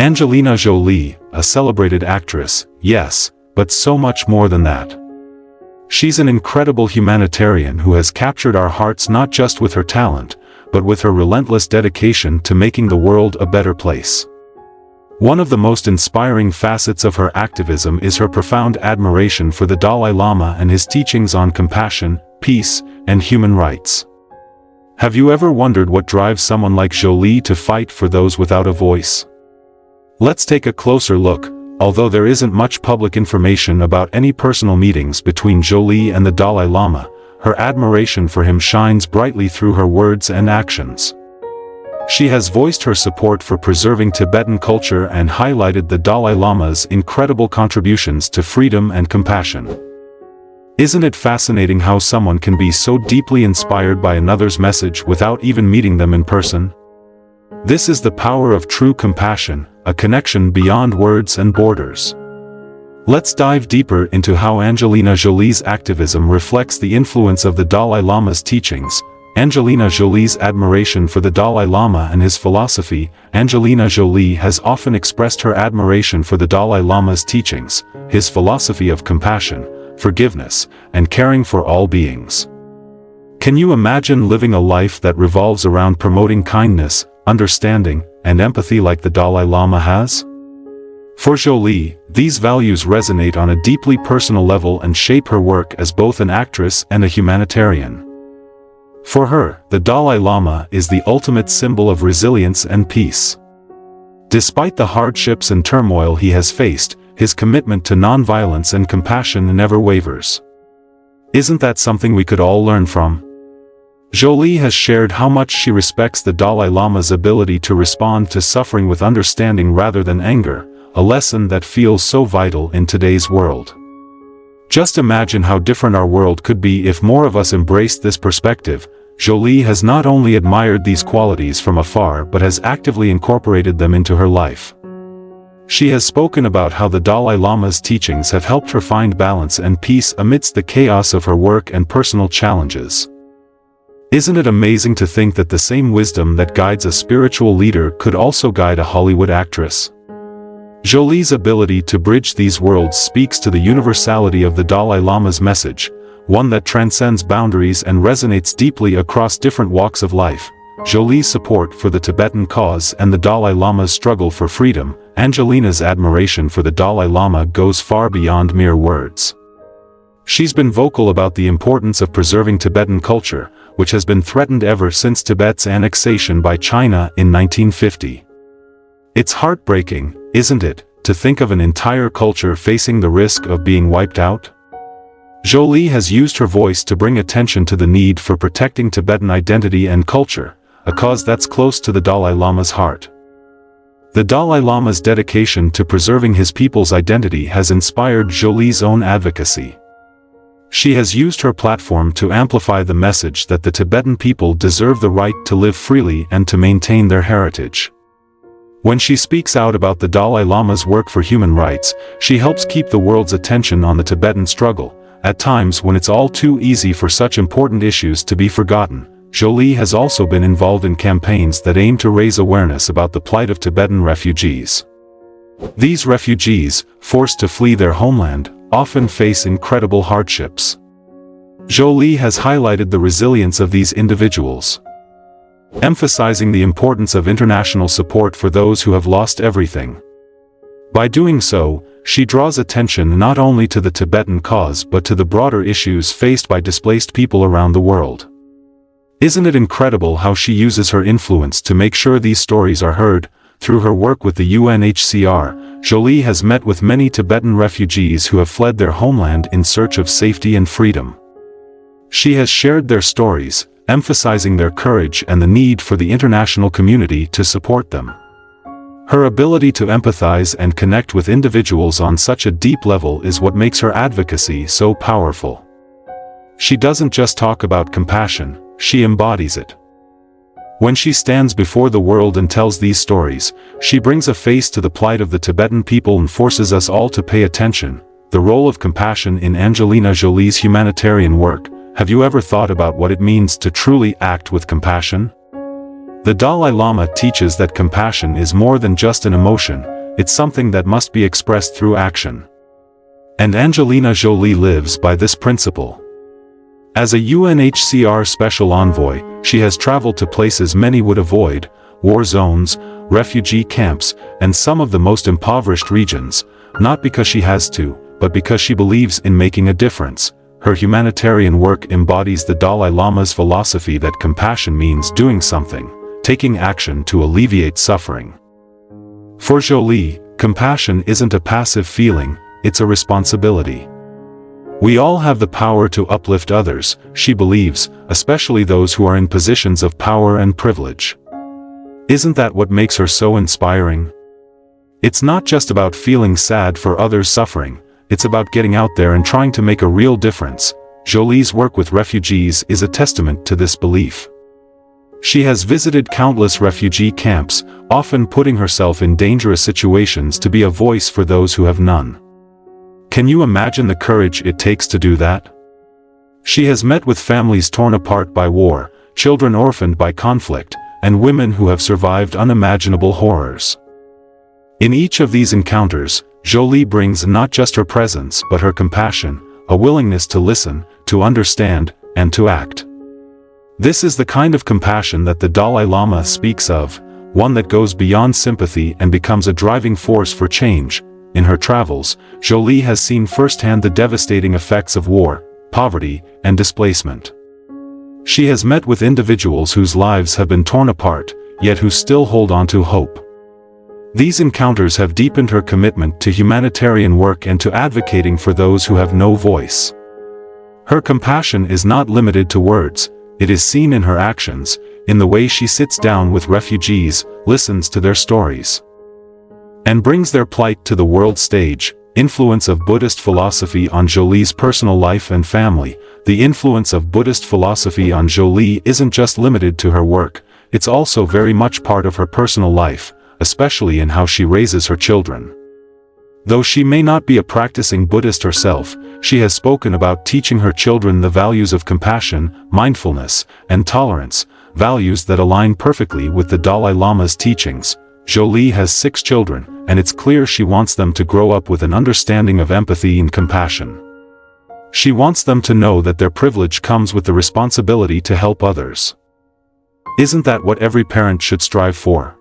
Angelina Jolie, a celebrated actress, yes, but so much more than that. She's an incredible humanitarian who has captured our hearts not just with her talent, but with her relentless dedication to making the world a better place. One of the most inspiring facets of her activism is her profound admiration for the Dalai Lama and his teachings on compassion, peace, and human rights. Have you ever wondered what drives someone like Jolie to fight for those without a voice? Let's take a closer look. Although there isn't much public information about any personal meetings between Jolie and the Dalai Lama, her admiration for him shines brightly through her words and actions. She has voiced her support for preserving Tibetan culture and highlighted the Dalai Lama's incredible contributions to freedom and compassion. Isn't it fascinating how someone can be so deeply inspired by another's message without even meeting them in person? This is the power of true compassion, a connection beyond words and borders. Let's dive deeper into how Angelina Jolie's activism reflects the influence of the Dalai Lama's teachings. Angelina Jolie's admiration for the Dalai Lama and his philosophy. Angelina Jolie has often expressed her admiration for the Dalai Lama's teachings, his philosophy of compassion, forgiveness, and caring for all beings. Can you imagine living a life that revolves around promoting kindness, understanding, and empathy like the Dalai Lama has? For Jolie, these values resonate on a deeply personal level and shape her work as both an actress and a humanitarian. For her, the Dalai Lama is the ultimate symbol of resilience and peace. Despite the hardships and turmoil he has faced, his commitment to nonviolence and compassion never wavers. Isn't that something we could all learn from? Jolie has shared how much she respects the Dalai Lama's ability to respond to suffering with understanding rather than anger, a lesson that feels so vital in today's world. Just imagine how different our world could be if more of us embraced this perspective. Jolie has not only admired these qualities from afar but has actively incorporated them into her life. She has spoken about how the Dalai Lama's teachings have helped her find balance and peace amidst the chaos of her work and personal challenges. Isn't it amazing to think that the same wisdom that guides a spiritual leader could also guide a Hollywood actress? Jolie's ability to bridge these worlds speaks to the universality of the Dalai Lama's message, one that transcends boundaries and resonates deeply across different walks of life. Jolie's support for the Tibetan cause and the Dalai Lama's struggle for freedom. Angelina's admiration for the Dalai Lama goes far beyond mere words. She's been vocal about the importance of preserving Tibetan culture, which has been threatened ever since Tibet's annexation by China in 1950. It's heartbreaking, isn't it, to think of an entire culture facing the risk of being wiped out? Jolie has used her voice to bring attention to the need for protecting Tibetan identity and culture, a cause that's close to the Dalai Lama's heart. The Dalai Lama's dedication to preserving his people's identity has inspired Jolie's own advocacy. She has used her platform to amplify the message that the Tibetan people deserve the right to live freely and to maintain their heritage. When she speaks out about the Dalai Lama's work for human rights, she helps keep the world's attention on the Tibetan struggle. At times when it's all too easy for such important issues to be forgotten, Jolie has also been involved in campaigns that aim to raise awareness about the plight of Tibetan refugees. These refugees, forced to flee their homeland, often face incredible hardships. Jolie has highlighted the resilience of these individuals, emphasizing the importance of international support for those who have lost everything. By doing so, she draws attention not only to the Tibetan cause but to the broader issues faced by displaced people around the world. Isn't it incredible how she uses her influence to make sure these stories are heard? Through her work with the UNHCR, Jolie has met with many Tibetan refugees who have fled their homeland in search of safety and freedom. She has shared their stories, emphasizing their courage and the need for the international community to support them. Her ability to empathize and connect with individuals on such a deep level is what makes her advocacy so powerful. She doesn't just talk about compassion, she embodies it. When she stands before the world and tells these stories, she brings a face to the plight of the Tibetan people and forces us all to pay attention. The role of compassion in Angelina Jolie's humanitarian work. Have you ever thought about what it means to truly act with compassion? The Dalai Lama teaches that compassion is more than just an emotion, it's something that must be expressed through action. And Angelina Jolie lives by this principle. As a UNHCR special envoy, she has traveled to places many would avoid, war zones, refugee camps, and some of the most impoverished regions, not because she has to, but because she believes in making a difference. Her humanitarian work embodies the Dalai Lama's philosophy that compassion means doing something, taking action to alleviate suffering. For Jolie, compassion isn't a passive feeling, it's a responsibility. We all have the power to uplift others, she believes, especially those who are in positions of power and privilege. Isn't that what makes her so inspiring? It's not just about feeling sad for others suffering, it's about getting out there and trying to make a real difference. Jolie's work with refugees is a testament to this belief. She has visited countless refugee camps, often putting herself in dangerous situations to be a voice for those who have none. Can you imagine the courage it takes to do that? She has met with families torn apart by war, children orphaned by conflict, and women who have survived unimaginable horrors. In each of these encounters, Jolie brings not just her presence but her compassion, a willingness to listen, to understand, and to act. This is the kind of compassion that the Dalai Lama speaks of, one that goes beyond sympathy and becomes a driving force for change. In her travels, Jolie has seen firsthand the devastating effects of war, poverty, and displacement. She has met with individuals whose lives have been torn apart, yet who still hold on to hope. These encounters have deepened her commitment to humanitarian work and to advocating for those who have no voice. Her compassion is not limited to words, it is seen in her actions, in the way she sits down with refugees, listens to their stories, and brings their plight to the world stage. Influence of Buddhist philosophy on Jolie's personal life and family. The influence of Buddhist philosophy on Jolie isn't just limited to her work, it's also very much part of her personal life, especially in how she raises her children. Though she may not be a practicing Buddhist herself, she has spoken about teaching her children the values of compassion, mindfulness, and tolerance, values that align perfectly with the Dalai Lama's teachings. Jolie has 6 children, and it's clear she wants them to grow up with an understanding of empathy and compassion. She wants them to know that their privilege comes with the responsibility to help others. Isn't that what every parent should strive for?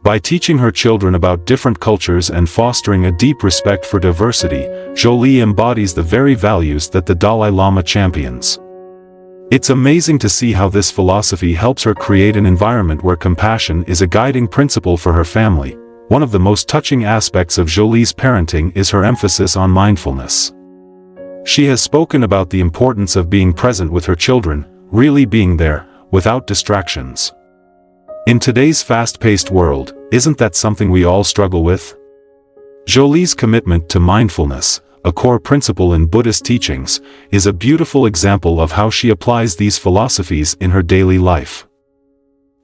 By teaching her children about different cultures and fostering a deep respect for diversity, Jolie embodies the very values that the Dalai Lama champions. It's amazing to see how this philosophy helps her create an environment where compassion is a guiding principle for her family. One of the most touching aspects of Jolie's parenting is her emphasis on mindfulness. She has spoken about the importance of being present with her children, really being there, without distractions. In today's fast-paced world, isn't that something we all struggle with? Jolie's commitment to mindfulness, a core principle in Buddhist teachings, is a beautiful example of how she applies these philosophies in her daily life.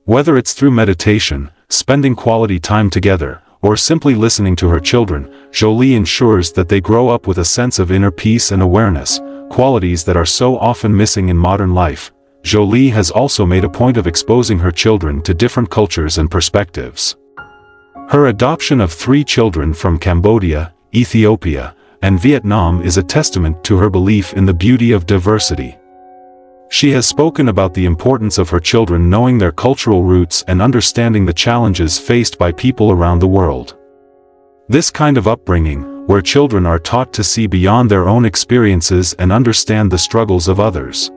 Whether it's through meditation, spending quality time together, or simply listening to her children, Jolie ensures that they grow up with a sense of inner peace and awareness, qualities that are so often missing in modern life. Jolie has also made a point of exposing her children to different cultures and perspectives. Her adoption of 3 children from Cambodia, Ethiopia, and Vietnam is a testament to her belief in the beauty of diversity. She has spoken about the importance of her children knowing their cultural roots and understanding the challenges faced by people around the world. This kind of upbringing, where children are taught to see beyond their own experiences and understand the struggles of others,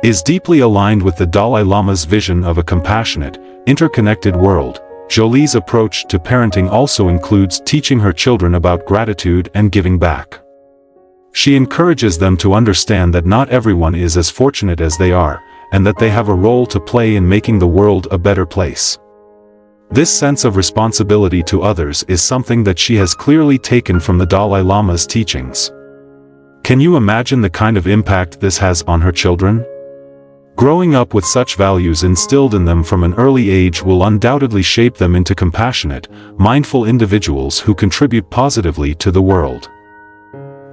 is deeply aligned with the Dalai Lama's vision of a compassionate, interconnected world. Jolie's approach to parenting also includes teaching her children about gratitude and giving back. She encourages them to understand that not everyone is as fortunate as they are, and that they have a role to play in making the world a better place. This sense of responsibility to others is something that she has clearly taken from the Dalai Lama's teachings. Can you imagine the kind of impact this has on her children? Growing up with such values instilled in them from an early age will undoubtedly shape them into compassionate, mindful individuals who contribute positively to the world.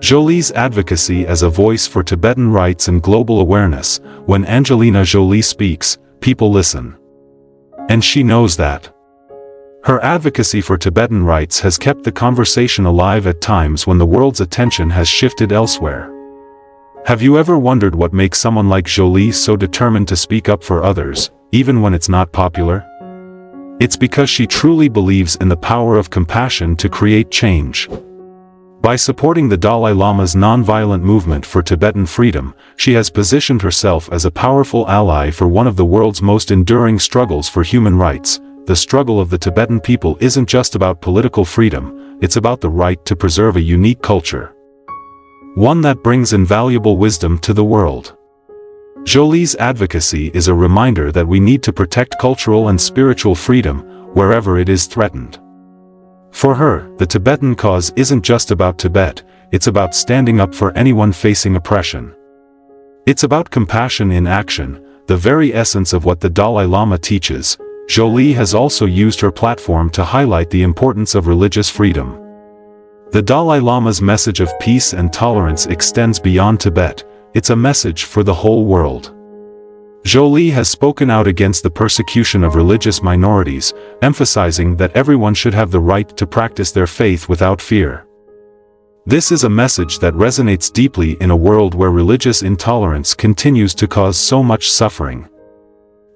Jolie's advocacy as a voice for Tibetan rights and global awareness. When Angelina Jolie speaks, people listen. And she knows that. Her advocacy for Tibetan rights has kept the conversation alive at times when the world's attention has shifted elsewhere. Have you ever wondered what makes someone like Jolie so determined to speak up for others, even when it's not popular? It's because she truly believes in the power of compassion to create change. By supporting the Dalai Lama's nonviolent movement for Tibetan freedom, she has positioned herself as a powerful ally for one of the world's most enduring struggles for human rights. The struggle of the Tibetan people isn't just about political freedom, it's about the right to preserve a unique culture. One that brings invaluable wisdom to the world. Jolie's advocacy is a reminder that we need to protect cultural and spiritual freedom, wherever it is threatened. For her, the Tibetan cause isn't just about Tibet, it's about standing up for anyone facing oppression. It's about compassion in action, the very essence of what the Dalai Lama teaches. Jolie has also used her platform to highlight the importance of religious freedom. The Dalai Lama's message of peace and tolerance extends beyond Tibet. It's a message for the whole world. Jolie has spoken out against the persecution of religious minorities, emphasizing that everyone should have the right to practice their faith without fear. This is a message that resonates deeply in a world where religious intolerance continues to cause so much suffering.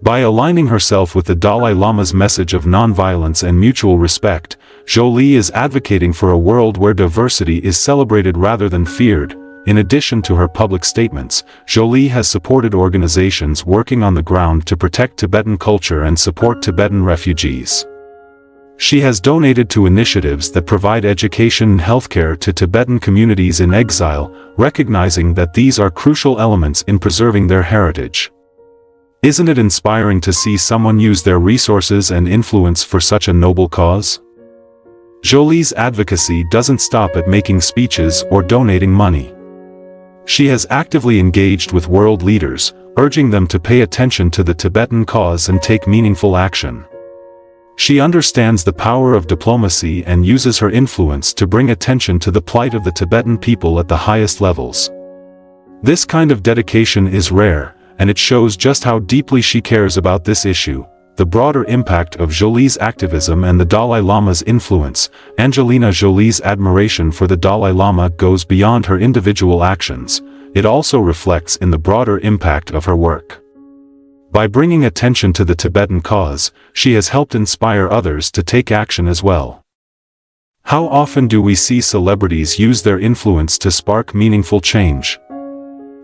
By aligning herself with the Dalai Lama's message of nonviolence and mutual respect, Jolie is advocating for a world where diversity is celebrated rather than feared. In addition to her public statements, Jolie has supported organizations working on the ground to protect Tibetan culture and support Tibetan refugees. She has donated to initiatives that provide education and healthcare to Tibetan communities in exile, recognizing that these are crucial elements in preserving their heritage. Isn't it inspiring to see someone use their resources and influence for such a noble cause? Jolie's advocacy doesn't stop at making speeches or donating money. She has actively engaged with world leaders, urging them to pay attention to the Tibetan cause and take meaningful action. She understands the power of diplomacy and uses her influence to bring attention to the plight of the Tibetan people at the highest levels. This kind of dedication is rare, and it shows just how deeply she cares about this issue. The broader impact of Jolie's activism and the Dalai Lama's influence. Angelina Jolie's admiration for the Dalai Lama goes beyond her individual actions. It also reflects in the broader impact of her work. By bringing attention to the Tibetan cause, she has helped inspire others to take action as well. How often do we see celebrities use their influence to spark meaningful change?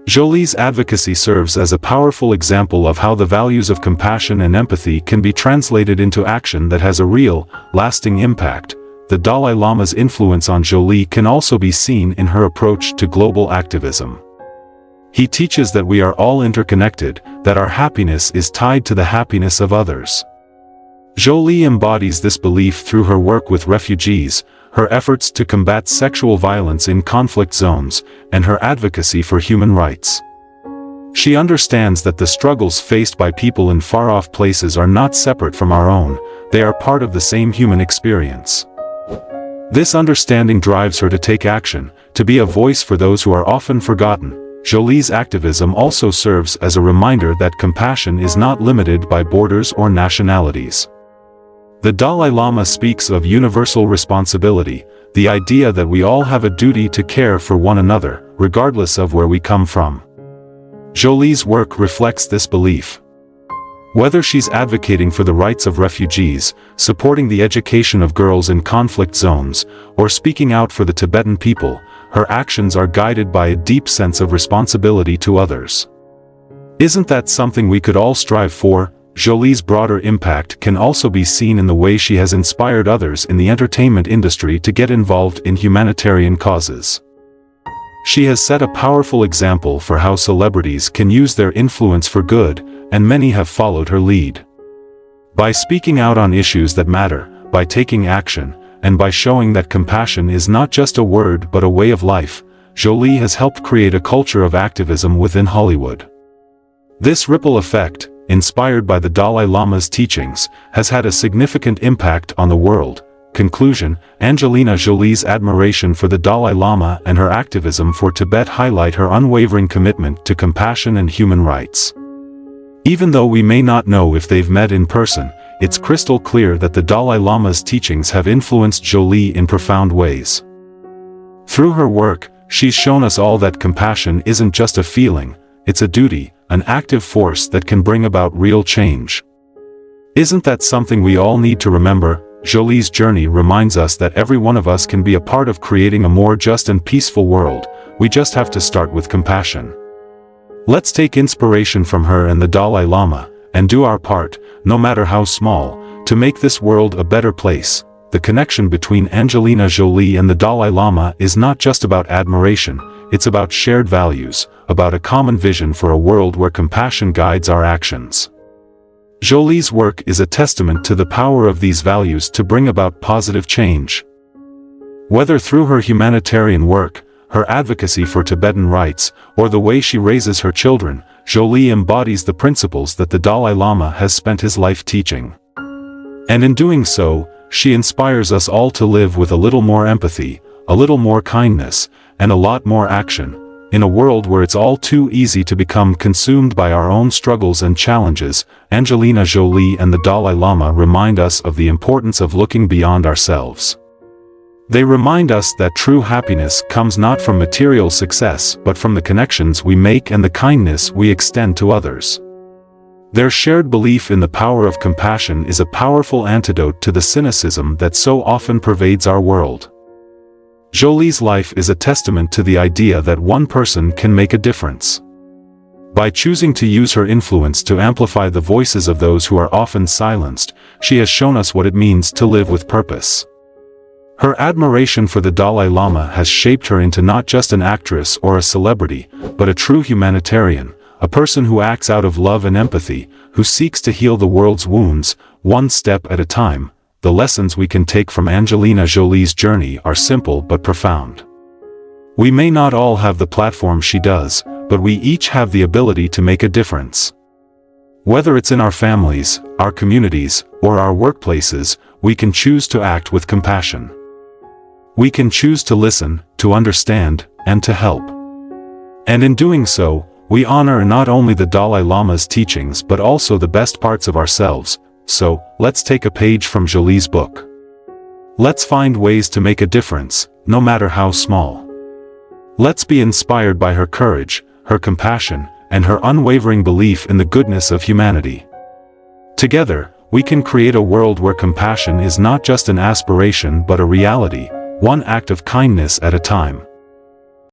Jolie's advocacy serves as a powerful example of how the values of compassion and empathy can be translated into action that has a real, lasting impact. The Dalai Lama's influence on Jolie can also be seen in her approach to global activism. He teaches that we are all interconnected, that our happiness is tied to the happiness of others. Jolie embodies this belief through her work with refugees, her efforts to combat sexual violence in conflict zones, and her advocacy for human rights. She understands that the struggles faced by people in far-off places are not separate from our own, they are part of the same human experience. This understanding drives her to take action, to be a voice for those who are often forgotten. Jolie's activism also serves as a reminder that compassion is not limited by borders or nationalities. The Dalai Lama speaks of universal responsibility, the idea that we all have a duty to care for one another, regardless of where we come from. Jolie's work reflects this belief. Whether she's advocating for the rights of refugees, supporting the education of girls in conflict zones, or speaking out for the Tibetan people, her actions are guided by a deep sense of responsibility to others. Isn't that something we could all strive for? Jolie's broader impact can also be seen in the way she has inspired others in the entertainment industry to get involved in humanitarian causes. She has set a powerful example for how celebrities can use their influence for good, and many have followed her lead. By speaking out on issues that matter, by taking action, and by showing that compassion is not just a word but a way of life, Jolie has helped create a culture of activism within Hollywood. This ripple effect, inspired by the Dalai Lama's teachings, has had a significant impact on the world. Conclusion: Angelina Jolie's admiration for the Dalai Lama and her activism for Tibet highlight her unwavering commitment to compassion and human rights. Even though we may not know if they've met in person, it's crystal clear that the Dalai Lama's teachings have influenced Jolie in profound ways. Through her work, she's shown us all that compassion isn't just a feeling, it's a duty, an active force that can bring about real change. Isn't that something we all need to remember? Jolie's journey reminds us that every one of us can be a part of creating a more just and peaceful world. We just have to start with compassion. Let's take inspiration from her and the Dalai Lama, and do our part, no matter how small, to make this world a better place. The connection between Angelina Jolie and the Dalai Lama is not just about admiration, it's about shared values, about a common vision for a world where compassion guides our actions. Jolie's work is a testament to the power of these values to bring about positive change. Whether through her humanitarian work, her advocacy for Tibetan rights, or the way she raises her children, Jolie embodies the principles that the Dalai Lama has spent his life teaching. And in doing so, she inspires us all to live with a little more empathy, a little more kindness, and a lot more action, in a world where it's all too easy to become consumed by our own struggles and challenges. Angelina Jolie and the Dalai Lama remind us of the importance of looking beyond ourselves. They remind us that true happiness comes not from material success but from the connections we make and the kindness we extend to others. Their shared belief in the power of compassion is a powerful antidote to the cynicism that so often pervades our world. Jolie's life is a testament to the idea that one person can make a difference. By choosing to use her influence to amplify the voices of those who are often silenced, she has shown us what it means to live with purpose. Her admiration for the Dalai Lama has shaped her into not just an actress or a celebrity, but a true humanitarian, a person who acts out of love and empathy, who seeks to heal the world's wounds, one step at a time. The lessons we can take from Angelina Jolie's journey are simple but profound. We may not all have the platform she does, but we each have the ability to make a difference. Whether it's in our families, our communities, or our workplaces, we can choose to act with compassion. We can choose to listen, to understand, and to help. And in doing so, we honor not only the Dalai Lama's teachings but also the best parts of ourselves. So, let's take a page from Jolie's book. Let's find ways to make a difference, no matter how small. Let's be inspired by her courage, her compassion, and her unwavering belief in the goodness of humanity. Together, we can create a world where compassion is not just an aspiration but a reality, one act of kindness at a time.